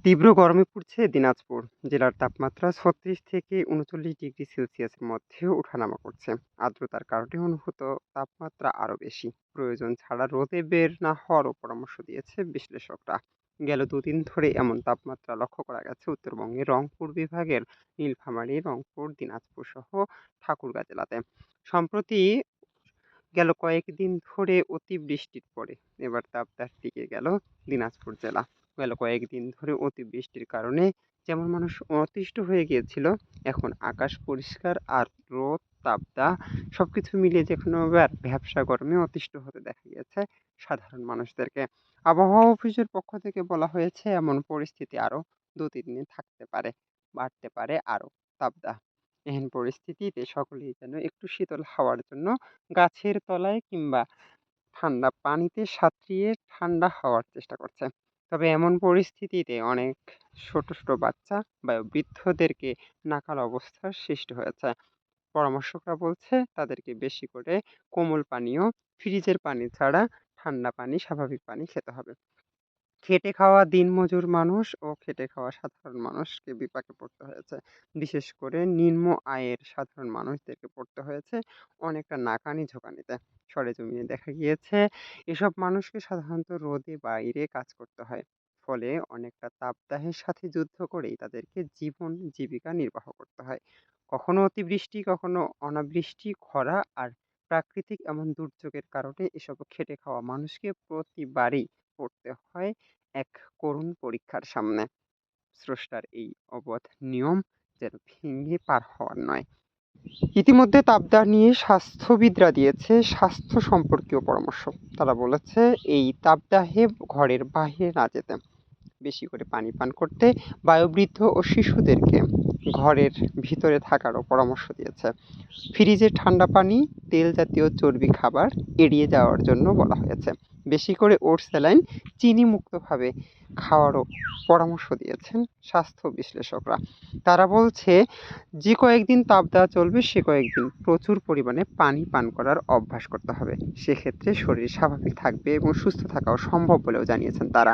তীব্র গরমে পুড়ছে দিনাজপুর। জেলার তাপমাত্রা ৩৬ থেকে ৩৯ ডিগ্রি সেলসিয়াসের মধ্যে ওঠানামা করছে। আর্দ্রতার কারণে অনুভূত তাপমাত্রা আরও বেশি। প্রয়োজন ছাড়া রোদে বের না হওয়ারও পরামর্শ দিয়েছে বিশ্লেষকরা। গেল দুদিন ধরে এমন তাপমাত্রা লক্ষ্য করা গেছে উত্তরবঙ্গের রংপুর বিভাগের নীলফামারী, রংপুর, দিনাজপুর সহ ঠাকুরগাঁ জেলাতে। সম্প্রতি গেল কয়েকদিন ধরে অতিবৃষ্টির পরে এবার তাপদাহ টিকে গেল দিনাজপুর জেলা। গেল কয়েকদিন ধরে অতিবৃষ্টির কারণে যেমন মানুষ অতিষ্ঠ হয়ে গিয়েছিল, এখন আকাশ পরিষ্কার আর রোদ, তাপদাহ সবকিছু মিলিয়ে যেখানে এবার ভ্যাপসা গরমে অতিষ্ঠ হতে দেখা গিয়েছে সাধারণ মানুষদেরকে। আবহাওয়া অফিসের পক্ষ থেকে বলা হয়েছে এমন পরিস্থিতি আরো ২-৩ দিন থাকতে পারে, বাড়তে পারে আরো তাপদাহ। এহেন পরিস্থিতিতে সকলেই যেন একটু শীতল হাওয়ার জন্য গাছের তলায় কিংবা ঠান্ডা পানিতে সাঁতরিয়ে ঠান্ডা হওয়ার চেষ্টা করছে। তবে এমন পরিস্থিতিতে অনেক ছোট ছোট বাচ্চা বা বৃদ্ধদেরকে নাকাল অবস্থার সৃষ্টি হয়েছে। পরামর্শকরা বলছে তাদেরকে বেশি করে কোমল পানীয়, ফ্রিজের পানি ছাড়া ঠান্ডা পানি, স্বাভাবিক পানি খেতে হবে। খেটে খাওয়া দিনমজুর মানুষ ও খেটে খাওয়া সাধারণ মানুষকে বিপাকে পড়তে হয়েছে। বিশেষ করে নিম্ন আয়ের সাধারণ মানুষদেরকে পড়তে হয়েছে অনেকটা নাকানি-ঝোঁকানিতে। সরেজমিনে দেখা গিয়েছে এসব মানুষকে সাধারণত রোদে বাইরে কাজ করতে হয়। ফলে অনেকটা তাপদাহের সাথে যুদ্ধ করেই তাদেরকে জীবন জীবিকা নির্বাহ করতে হয়। কখনো অতিবৃষ্টি, কখনো অনাবৃষ্টি, খরা আর প্রাকৃতিক এমন দুর্যোগের কারণে এসব খেটে খাওয়া মানুষকে প্রতিবারই পড়তে হয় এক করুণ পরীক্ষার সামনে। স্রষ্টার এই অবোধ নিয়ম যেন ভেঙে পার হওয়ার নয়। ইতিমধ্যে তাপদাহ নিয়ে স্বাস্থ্যবিদরা দিয়েছে স্বাস্থ্য সম্পর্কীয় পরামর্শ। তারা বলেছে এই তাপদাহে ঘরের বাইরে না যেতে, বেশি করে পানি পান করতে, বয়োবৃদ্ধ ও শিশুদেরকে ঘরের ভিতরে থাকারও পরামর্শ দিয়েছে। ফ্রিজে ঠান্ডা পানি, তেল জাতীয় চর্বি খাবার এড়িয়ে যাওয়ার জন্য বলা হয়েছে। বেশি করে ওটস, স্যালাইন, চিনি মুক্তভাবে খাওয়ারও পরামর্শ দিয়েছেন স্বাস্থ্য বিশ্লেষকরা। তারা বলছে যে কয়েকদিন তাপদাহ চলবে সে কয়েকদিন প্রচুর পরিমাণে পানি পান করার অভ্যাস করতে হবে। সেক্ষেত্রে শরীর স্বাভাবিক থাকবে এবং সুস্থ থাকাও সম্ভব বলেও জানিয়েছেন তারা।